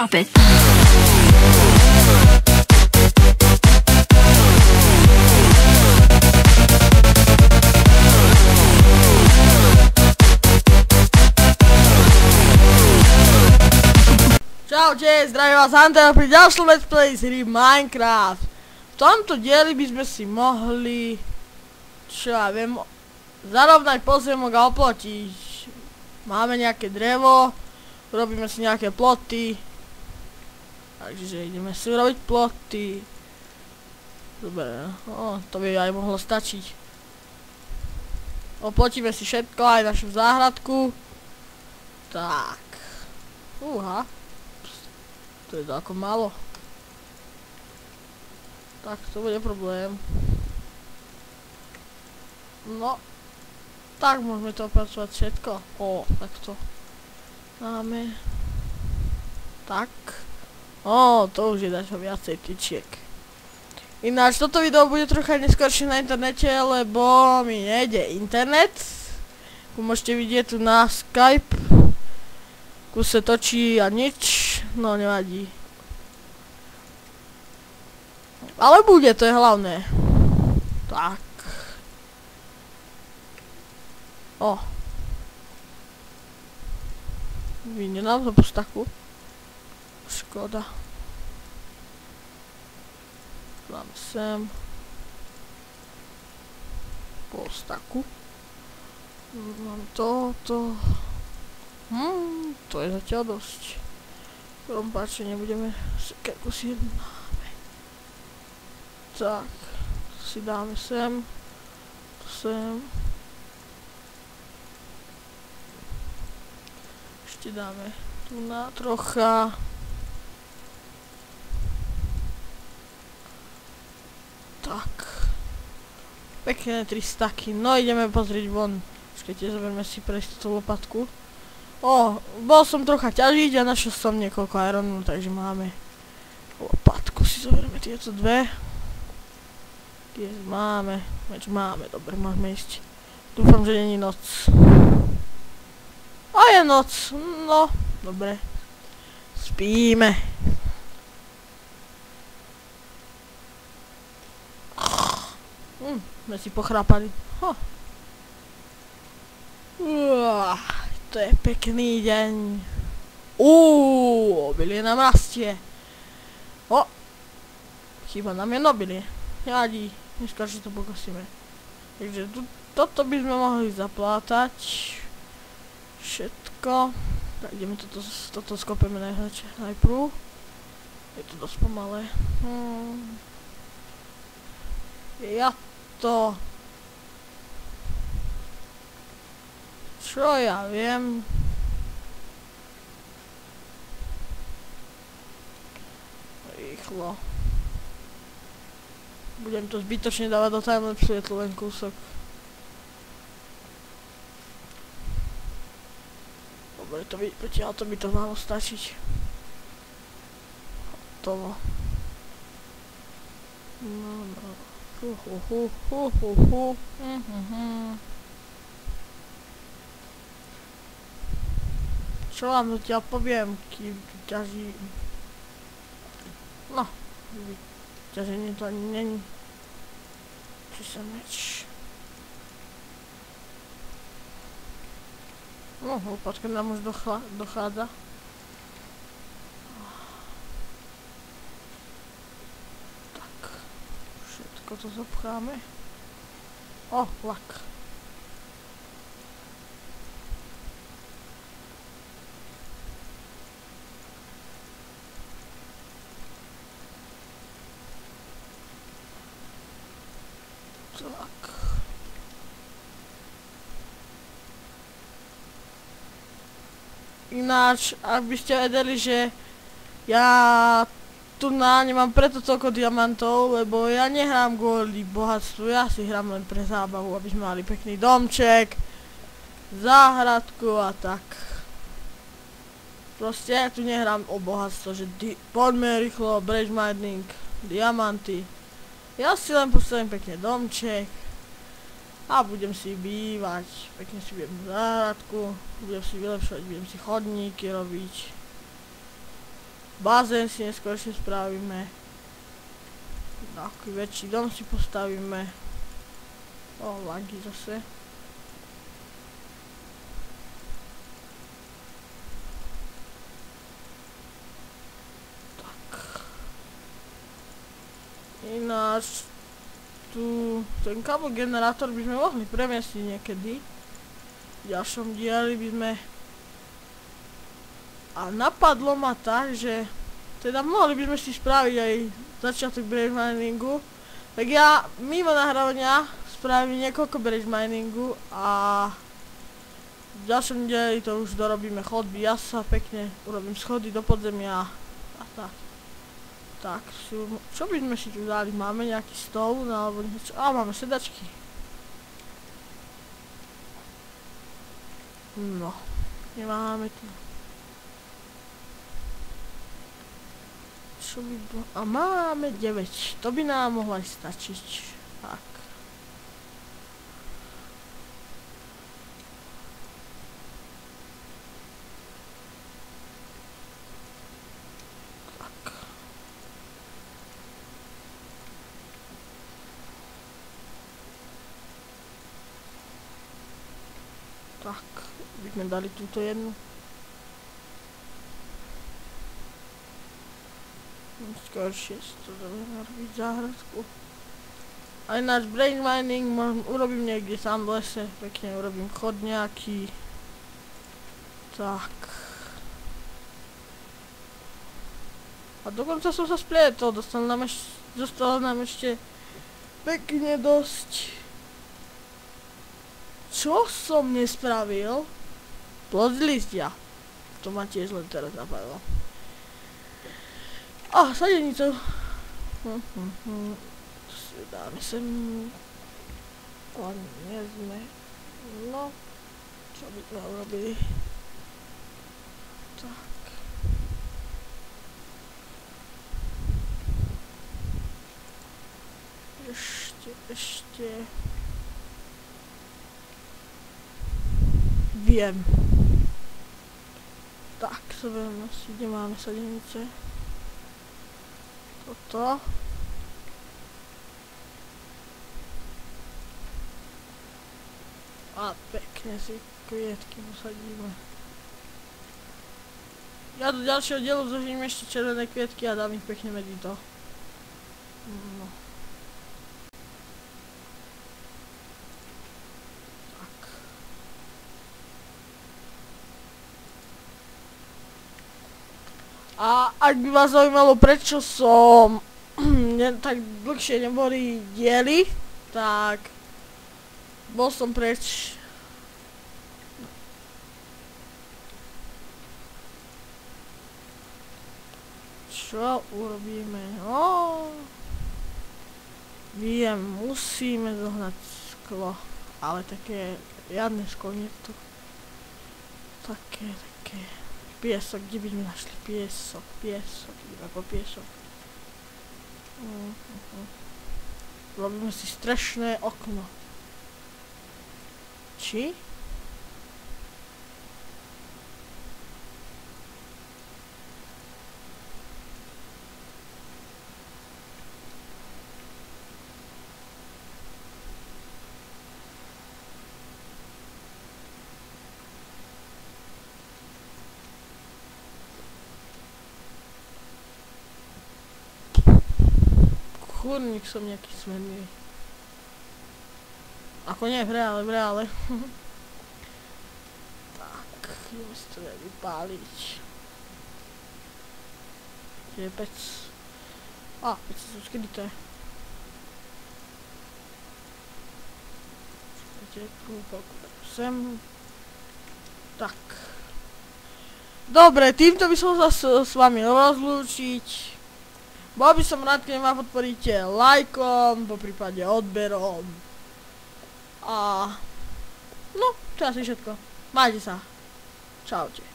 drop it. Čaute, zdravím vás Hunter pri ďalšom let's play z hry Minecraft. V tomto dieli by sme si mohli, čo ja viem, zarovnať pozemok a oplotiť. Máme nejaké drevo, urobíme si nejaké ploty. Takže ideme si urobiť ploty. Dobre, to by aj mohlo stačiť. Oplotíme si všetko, aj našu záhradku. Tak. To je to ako málo. Tak to bude problém. No. Tak môžeme to opracovať všetko. Takto. Máme. Tak. To už je dačo viacej tyčiek. Ináč toto video bude trocha neskôršie na internete, lebo mi nejde internet. Ako môžete vidieť tu na Skype. Kuse točí a nič. No nevadí. Ale bude, to je hlavné. Tak. Vyjde nám to po staku. Škoda. Dáme sem. Po staku. Mám toto. To je zatiaľ dosť. V prvom páči nebudeme sekerku si dáme. Tak. Si dáme sem. Sem. Ešte dáme tu na trocha. Tak. Pekné 3 staky. No ideme pozrieť von. Počkajte, zoberme si prejsť tú lopatku. Bol som trocha ťažiť a našiel som niekoľko ironu, takže máme lopatku. Si zoberme tieto dve. Máme. Dobre, môžeme ísť. Dúfam, že není noc. A je noc. No, dobre. Spíme. Sme si pochrápali. To je pekný deň. Obilie nám rastie. Chýba nám jedno obilie. Nevadí, dneska že to pokosíme. Takže toto by sme mohli zaplátať. Všetko. Tak ideme toto skopeme najprv. Je to dosť pomalé. Čo ja viem. Rýchlo. Budem to zbytočne dávať do timelapsu, je to len kúsok. Dobre, to by to malo stačiť. Hotovo. Čo vám zatiaľ poviem, kým ťažím. No, ťaženie to ani není. Či sa meč. No, lopatka nám už dochádza. Tak, všetko to zapcháme. Lak. Tak. Ináč, ak by ste vedeli, že ja tu nemám preto toľko diamantov, lebo ja nehrám kvôli bohatstvu, ja si hrám len pre zábavu, aby sme mali pekný domček, záhradku a tak. Proste ja tu nehrám o bohatstvo, že poďme rýchlo, bridge mining, diamanty. Ja si len postavím pekne domček a budem si bývať, pekne si budem záhradku, budem si vylepšovať, budem si chodníky robiť. Bazén si neskôršie spravíme. Taký väčší dom si postavíme. O, lagy zase. Tak. Ináč tu ten kabel generátor by sme mohli premiesniť niekedy. V ďalšom dieli by sme... A napadlo ma tak, že teda mohli by sme si spraviť aj začiatok bridge miningu. Tak ja mimo nahrávania spravím niekoľko bridge miningu a v ďalšom dieli to už dorobíme chodby. Ja sa pekne urobím schody do podzemia a tak. Tak, čo by sme si tu dali? Máme nejaký stôl alebo niečo? Á, máme sedačky. No, nemáme tu. Čo by bolo? A máme 9. To by nám mohlo aj stačiť. Tak. Tak, by sme dali túto jednu. Skôršie si to dáme narobiť záhradku. Aj náš brain mining urobím niekde sám v lese, pekne urobím chod nejaký. Tak. A dokonca som sa splietol, dostal nám ešte pekne dosť. Čo som nespravil? Plod listia. To ma tiež len teraz napadlo. A, sadenicu. To si dáme sem. Ale nie sme. No. Čo by sme urobili? Tak. Ešte. Viem. Tak, zoberiem asi, kde máme sadenice. Toto. A pekne si kvietky posadíme. Ja do ďalšieho dielu zožím ešte červené kvietky a dám ich pekne medzi to. No. A ak by vás zaujímalo, prečo som tak dlhšie neboli diely, tak bol som preč. Čo urobíme? No, viem, musíme zohnať sklo, ale také riadne sklo, nie to také. Piesok, kde by sme našli piesok, ideme po piesok. Robíme si strešné okno. Či? Kurník som nejaký smerný. Ako nie v reále. Tak, ideme si to vypáliť. Kde je pec? Á, pec sa kedy to je? Čakajte, sem. Tak. Dobre, týmto by som sa s vami rozlúčiť. Bol by som rád, keď ma podporíte lajkom, poprípade odberom. A no, to je asi všetko. Majte sa. Čaute.